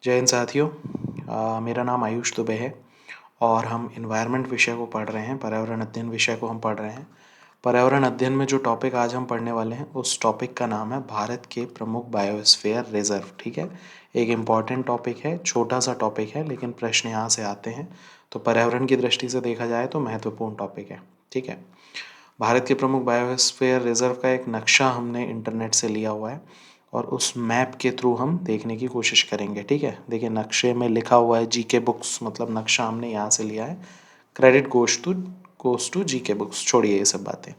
जय हिंद साथियों। मेरा नाम आयुष दुबे है और हम इन्वायरमेंट विषय को पढ़ रहे हैं, पर्यावरण अध्ययन विषय को हम पढ़ रहे हैं। पर्यावरण अध्ययन में जो टॉपिक आज हम पढ़ने वाले हैं उस टॉपिक का नाम है भारत के प्रमुख बायोस्फीयर रिजर्व। ठीक है, एक इम्पॉर्टेंट टॉपिक है, छोटा सा टॉपिक है, लेकिन प्रश्न यहाँ से आते हैं तो पर्यावरण की दृष्टि से देखा जाए तो महत्वपूर्ण टॉपिक है। ठीक है, भारत के प्रमुख बायोस्फीयर रिजर्व का एक नक्शा हमने इंटरनेट से लिया हुआ है और उस मैप के थ्रू हम देखने की कोशिश करेंगे। ठीक है, देखिए नक्शे में लिखा हुआ है जीके बुक्स, मतलब नक्शा हमने यहाँ से लिया है। Credit goes to GK books. छोड़िए ये सब बातें,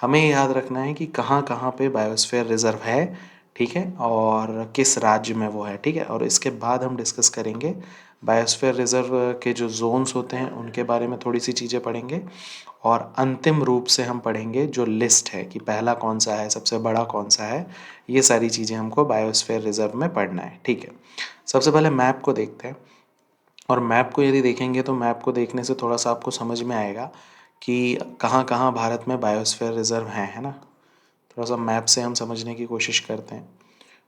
हमें याद रखना है कि कहाँ कहाँ पे बायोस्फीयर रिजर्व है। ठीक है, और किस राज्य में वो है। ठीक है, और इसके बाद हम डिस्कस करेंगे बायोस्फीयर रिजर्व के जो जोन्स होते हैं उनके बारे में थोड़ी सी चीज़ें पढ़ेंगे और अंतिम रूप से हम पढ़ेंगे जो लिस्ट है कि पहला कौन सा है, सबसे बड़ा कौन सा है। ये सारी चीज़ें हमको बायोस्फीयर रिजर्व में पढ़ना है। ठीक है, सबसे पहले मैप को देखते हैं और मैप को यदि देखेंगे तो मैप को देखने से थोड़ा सा आपको समझ में आएगा कि कहाँ कहाँ भारत में बायोस्फीयर रिजर्व हैं, है ना। थोड़ा सा मैप से हम समझने की कोशिश करते हैं।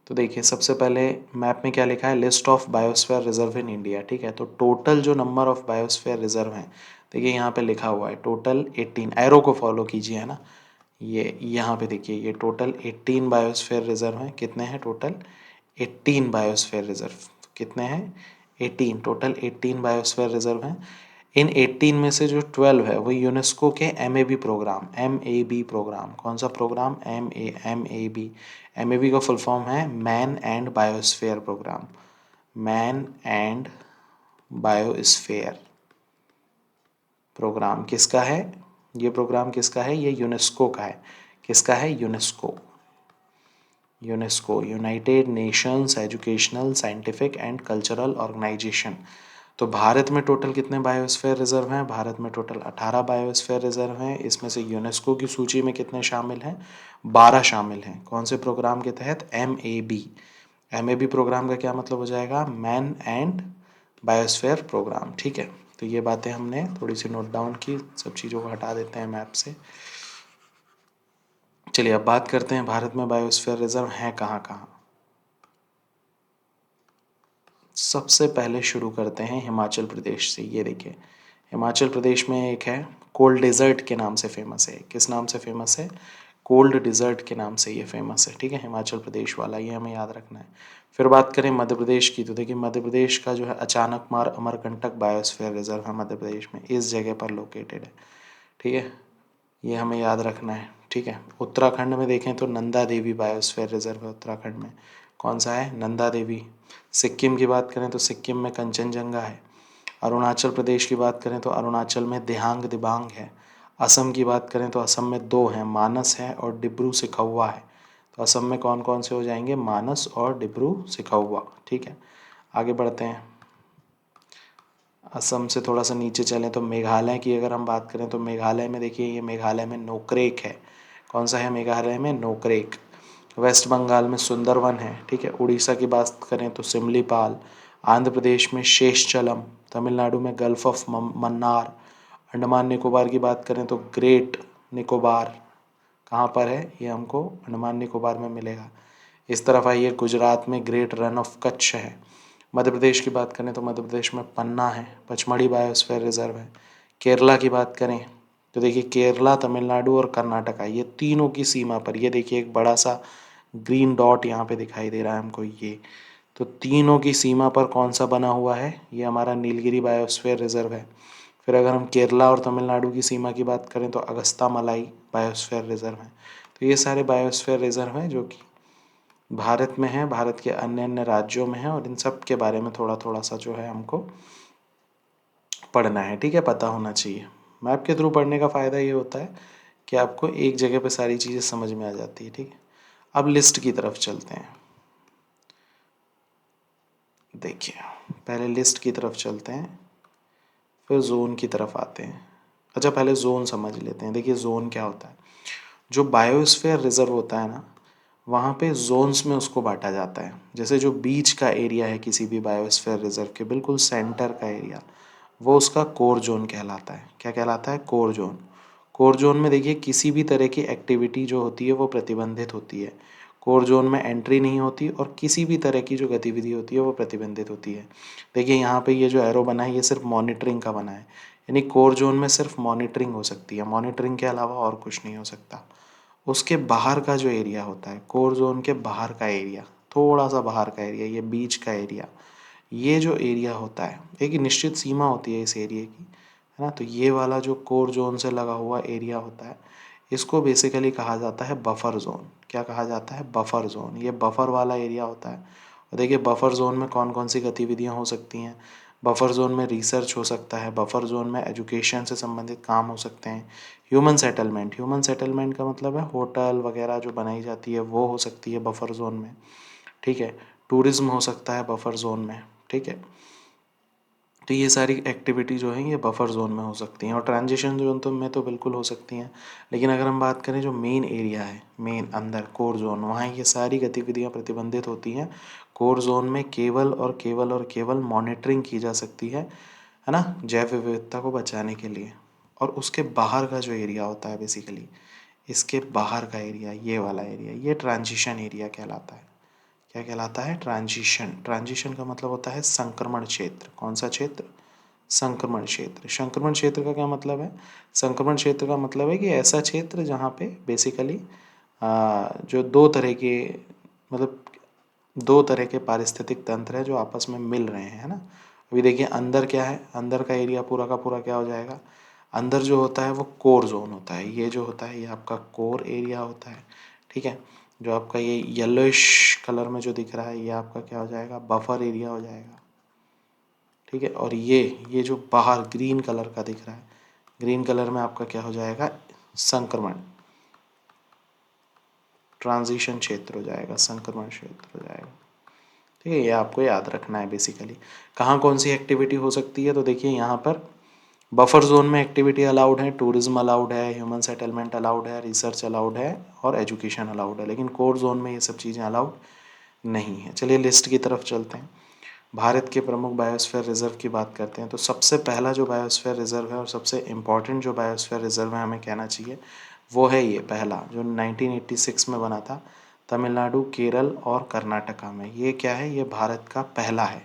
तो देखिए सबसे पहले मैप में क्या लिखा है, list of biosphere reserve in India. ठीक है, तो टोटल जो नंबर ऑफ बायोस्फीयर रिजर्व हैं, देखिए यहाँ पे लिखा हुआ है टोटल 18। एरो को फॉलो कीजिए, है ना। ये यहाँ पे देखिए ये टोटल 18 बायोस्फीयर रिजर्व हैं। कितने हैं टोटल? 18 biosphere reserve. कितने हैं? 18। टोटल 18 बायोस्फीयर रिजर्व हैं। इन 18 में से जो 12 है वो यूनेस्को के एम ए बी प्रोग्राम। कौन सा प्रोग्राम? एम ए बी का फुल फॉर्म है man and biosphere programme. Man and biosphere programme किसका है? ये प्रोग्राम किसका है? ये यूनेस्को का है। किसका है? UNESCO United Nations Educational Scientific and Cultural Organisation. तो भारत में टोटल कितने बायोस्फीयर रिजर्व हैं? भारत में टोटल 18 बायोस्फीयर रिजर्व हैं। इसमें से यूनेस्को की सूची में कितने शामिल हैं? 12 शामिल हैं। कौन से प्रोग्राम के तहत? एम ए बी प्रोग्राम का क्या मतलब हो जाएगा? Man and biosphere programme. ठीक है, तो ये बातें हमने थोड़ी सी नोट डाउन की, सब चीज़ों को हटा देते हैं मैप से। चलिए अब बात करते हैं भारत में बायोस्फीयर रिजर्व हैं कहाँ कहाँ। सबसे पहले शुरू करते हैं हिमाचल प्रदेश से। ये देखिए हिमाचल प्रदेश में एक है, कोल्ड डेजर्ट के नाम से फेमस है। किस नाम से फेमस है? कोल्ड डिज़र्ट के नाम से ये फेमस है। ठीक है, हिमाचल प्रदेश वाला, ये हमें याद रखना है। फिर बात करें मध्य प्रदेश की, तो देखिए मध्य प्रदेश का जो है अचानकमार अमरकंटक बायोस्फीयर रिजर्व है मध्य प्रदेश में, इस जगह पर लोकेटेड है। ठीक है, ये हमें याद रखना है। ठीक है, उत्तराखंड में देखें तो नंदा देवी बायोस्फीयर रिजर्व है उत्तराखंड में। कौन सा है? नंदा देवी। सिक्किम की बात करें तो सिक्किम में कंचनजंगा है। अरुणाचल प्रदेश की बात करें तो अरुणाचल में दिहांग दिबांग है। असम की बात करें तो असम में दो हैं, मानस है और डिब्रू सिखौवा है। तो असम में कौन कौन से हो जाएंगे? मानस और डिब्रू सिखौवा। ठीक है, आगे बढ़ते हैं। असम से थोड़ा सा नीचे चलें तो मेघालय की अगर हम बात करें तो मेघालय में देखिए ये मेघालय में नोकरेक है। कौन सा है मेघालय में? नोकरेक। वेस्ट बंगाल में सुंदरवन है। ठीक है, उड़ीसा की बात करें तो सिमलीपाल। आंध्र प्रदेश में शेषचलम। तमिलनाडु में गल्फ ऑफ मन्नार। अंडमान निकोबार की बात करें तो ग्रेट निकोबार। कहाँ पर है ये? हमको अंडमान निकोबार में मिलेगा। इस तरफ आइए, गुजरात में ग्रेट रन ऑफ कच्छ है। मध्य प्रदेश की बात करें तो मध्य प्रदेश में पन्ना है, पचमढ़ी बायोस्फीयर रिजर्व है। केरला की बात करें तो देखिए केरला, तमिलनाडु और कर्नाटका, ये तीनों की सीमा पर ये देखिए एक बड़ा सा ग्रीन डॉट यहाँ पे दिखाई दे रहा है हमको। ये तो तीनों की सीमा पर कौन सा बना हुआ है? ये हमारा नीलगिरी बायोस्फीयर रिजर्व है। फिर अगर हम केरला और तमिलनाडु की सीमा की बात करें तो अगस्ता मलाई बायोस्फीयर रिजर्व है। तो ये सारे बायोस्फीयर रिजर्व हैं जो कि भारत में है, भारत के अन्य अन्य राज्यों में है, और इन सब के बारे में थोड़ा थोड़ा सा जो है हमको पढ़ना है। ठीक है, पता होना चाहिए। मैप के थ्रू पढ़ने का फ़ायदा ये होता है कि आपको एक जगह पे सारी चीज़ें समझ में आ जाती है। ठीक है, अब लिस्ट की तरफ चलते हैं। देखिए पहले लिस्ट की तरफ चलते हैं, फिर जोन की तरफ आते हैं। अच्छा पहले जोन समझ लेते हैं। देखिए जोन क्या होता है? जो बायोस्फीयर रिजर्व होता है ना, वहाँ पे जोन्स में उसको बांटा जाता है। जैसे जो बीच का एरिया है किसी भी बायोस्फीयर रिजर्व के, बिल्कुल सेंटर का एरिया, वो उसका कोर जोन कहलाता है। क्या कहलाता है? Core zone. कोर जोन में देखिए किसी भी तरह की एक्टिविटी जो होती है वो प्रतिबंधित होती है। कोर जोन में एंट्री नहीं होती और किसी भी तरह की जो गतिविधि होती है वो प्रतिबंधित होती है। देखिए यहाँ पे ये जो एरो बना है ये सिर्फ मॉनिटरिंग का बना है, यानी कोर जोन में सिर्फ मॉनिटरिंग हो सकती है, मॉनिटरिंग के अलावा और कुछ नहीं हो सकता। उसके बाहर का जो एरिया होता है, कोर जोन के बाहर का एरिया, थोड़ा सा बाहर का एरिया, ये बीच का एरिया, ये जो एरिया होता है, एक निश्चित सीमा होती है इस एरिया की, है ना। तो ये वाला जो कोर जोन से लगा हुआ एरिया होता है, इसको बेसिकली कहा जाता है बफर जोन। क्या कहा जाता है? Buffer zone. ये बफर वाला एरिया होता है। और देखिए बफर जोन में कौन कौन सी गतिविधियाँ हो सकती हैं। बफर जोन में रिसर्च हो सकता है, बफर जोन में एजुकेशन से संबंधित काम हो सकते हैं, ह्यूमन सेटलमेंट का मतलब है होटल वगैरह जो बनाई जाती है वो हो सकती है बफर जोन में, ठीक है। टूरिज्म हो सकता है बफर जोन में, ठीक है। तो ये सारी एक्टिविटी जो है ये बफर जोन में हो सकती हैं, और ट्रांजिशन जोन तो में तो बिल्कुल हो सकती हैं। लेकिन अगर हम बात करें जो मेन एरिया है, मेन अंदर कोर जोन, वहाँ ये सारी गतिविधियाँ प्रतिबंधित होती हैं। कोर जोन में केवल और केवल और केवल मॉनिटरिंग की जा सकती है ना, जैव विविधता को बचाने के लिए। और उसके बाहर का जो एरिया होता है बेसिकली, इसके बाहर का एरिया, ये वाला एरिया, ये ट्रांजिशन एरिया कहलाता है। क्या कहलाता है? ट्रांजिशन। ट्रांजिशन का मतलब होता है संक्रमण क्षेत्र। कौन सा क्षेत्र? संक्रमण क्षेत्र। संक्रमण क्षेत्र का क्या मतलब है? संक्रमण क्षेत्र का मतलब है कि ऐसा क्षेत्र जहाँ पे बेसिकली जो दो तरह के, मतलब दो तरह के पारिस्थितिक तंत्र है जो आपस में मिल रहे हैं, है ना। अभी देखिए अंदर क्या है, अंदर का एरिया पूरा का पूरा क्या हो जाएगा, अंदर जो होता है वो कोर जोन होता है। ये जो होता है ये आपका कोर एरिया होता है, ठीक है। जो आपका ये येलोइश कलर में जो दिख रहा है ये आपका क्या हो जाएगा, बफर एरिया हो जाएगा, ठीक है। और ये जो बाहर ग्रीन कलर का दिख रहा है, ग्रीन कलर में आपका क्या हो जाएगा, संक्रमण, ट्रांजिशन क्षेत्र हो जाएगा, संक्रमण क्षेत्र हो जाएगा, ठीक है। ये आपको याद रखना है बेसिकली। कहाँ कौन सी एक्टिविटी हो सकती है, तो देखिए यहाँ पर बफर जोन में एक्टिविटी अलाउड है, टूरिज्म अलाउड है, ह्यूमन सेटलमेंट अलाउड है, रिसर्च अलाउड है और एजुकेशन अलाउड है। लेकिन कोर जोन में ये सब चीज़ें अलाउड नहीं है। चलिए लिस्ट की तरफ चलते हैं। भारत के प्रमुख बायोस्फीयर रिजर्व की बात करते हैं। तो सबसे पहला जो बायोस्फीयर रिजर्व है और सबसे इम्पॉर्टेंट जो बायोस्फीयर रिजर्व है हमें कहना चाहिए, वो है ये पहला, जो 1986 में बना था, तमिलनाडु, केरल और कर्नाटका में। ये क्या है, ये भारत का पहला है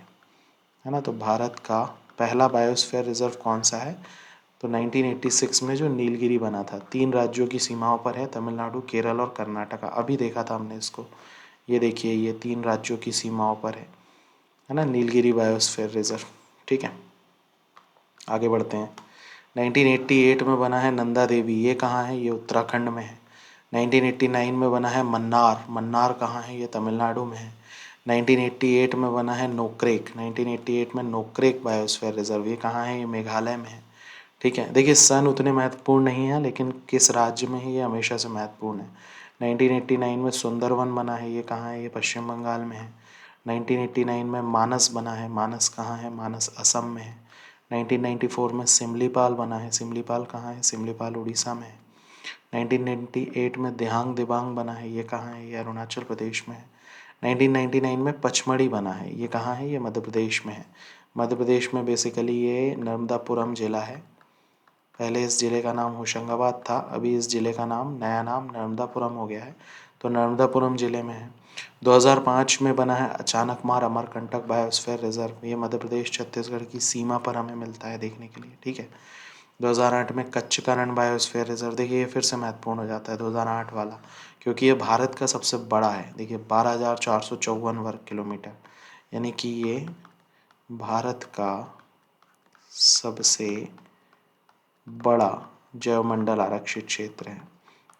ना। तो भारत का पहला बायोस्फीयर रिजर्व कौन सा है, तो 1986 में जो नीलगिरी बना था, 3 राज्यों की सीमाओं पर है, तमिलनाडु, केरल और कर्नाटका। अभी देखा था हमने इसको, ये देखिए ये 3 राज्यों की सीमाओं पर है ना, नीलगिरी बायोस्फीयर रिजर्व, ठीक है। आगे बढ़ते हैं। 1988 में बना है नंदा देवी, ये कहाँ है, ये उत्तराखंड में है। 1989 में बना है मन्नार, मन्नार कहाँ है, ये तमिलनाडु में है। 1988 में बना है नोक्रेक, 1988 में नोक्रेक बायोस्फीयर रिजर्व, ये कहाँ है, ये मेघालय में है, ठीक है। देखिए सन उतने महत्वपूर्ण नहीं है, लेकिन किस राज्य में है ये हमेशा से महत्वपूर्ण है। 1989 में सुंदरवन बना है, ये कहाँ है, ये पश्चिम बंगाल में है। 1989 में मानस बना है, मानस कहाँ है, मानस असम में है। 1994 में सिमलीपाल बना है, सिमलीपाल कहाँ है, सिमलीपाल उड़ीसा में है। 1998 में दिहांग दिबांग बना है, ये कहाँ है, ये अरुणाचल प्रदेश में है। 1999 में पचमढ़ी बना है, ये कहाँ है, ये मध्य प्रदेश में है। मध्य प्रदेश में बेसिकली ये नर्मदापुरम जिला है। पहले इस ज़िले का नाम होशंगाबाद था, अभी इस ज़िले का नाम, नया नाम नर्मदापुरम हो गया है, तो नर्मदापुरम ज़िले में है। 2005 में बना है अचानकमार अमरकंटक बायोस्फीयर रिजर्व, ये मध्य प्रदेश छत्तीसगढ़ की सीमा पर हमें मिलता है देखने के लिए, ठीक है। 2008 में कच्छ कारण बायोस्फीयर रिजर्व, देखिए ये फिर से महत्वपूर्ण हो जाता है 2008 वाला, क्योंकि ये भारत का सबसे बड़ा है। देखिए 12,454 वर्ग किलोमीटर, यानी कि ये भारत का सबसे बड़ा जैवमंडल आरक्षित क्षेत्र है,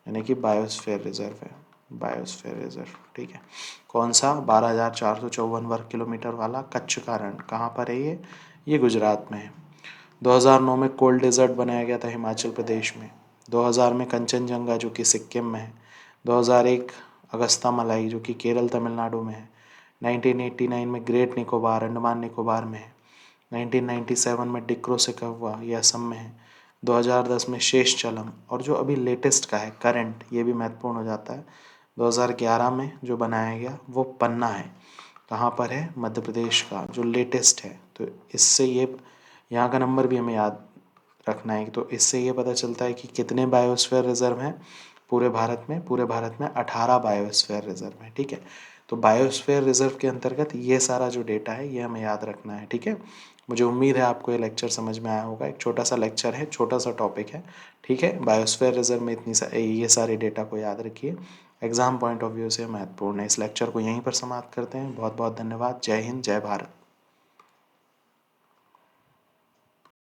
यानी कि बायोस्फीयर रिजर्व है, बायोस्फीयर रिजर्व, ठीक है। कौन सा? 12,454 वर्ग किलोमीटर वाला कच्छ का रण, कहाँ पर है ये गुजरात में है। 2009 में कोल्ड डेजर्ट बनाया गया था हिमाचल प्रदेश में। 2000 में कंचनजंगा जो कि सिक्किम में है। 2001 अगस्ता मलाई जो कि केरल तमिलनाडु में है। 1989 में ग्रेट निकोबार अंडमान निकोबार में है। 1997 में डिक्रोसिकव्वा ये असम में है। 2010 में शेषचलम, और जो अभी लेटेस्ट का है करंट, ये भी महत्वपूर्ण हो जाता है, 2011 में जो बनाया गया वो पन्ना है। कहाँ पर है? मध्य प्रदेश का जो लेटेस्ट है। तो इससे ये यहाँ का नंबर भी हमें याद रखना है, तो इससे ये पता चलता है कि कितने बायोस्फीयर रिजर्व हैं, पूरे भारत में 18 बायोस्फीयर रिजर्व हैं, ठीक है। तो बायोस्फीयर रिजर्व के अंतर्गत ये सारा जो डेटा है ये हमें याद रखना है, ठीक है। मुझे उम्मीद है आपको ये लेक्चर समझ में आया होगा। एक छोटा सा लेक्चर है, छोटा सा टॉपिक है, ठीक है। बायोस्फीयर रिजर्व में ये सारे डेटा को याद रखिए, एग्जाम पॉइंट ऑफ व्यू से महत्वपूर्ण है। इस लेक्चर को यहीं पर समाप्त करते हैं। बहुत बहुत धन्यवाद। जय हिंद, जय भारत।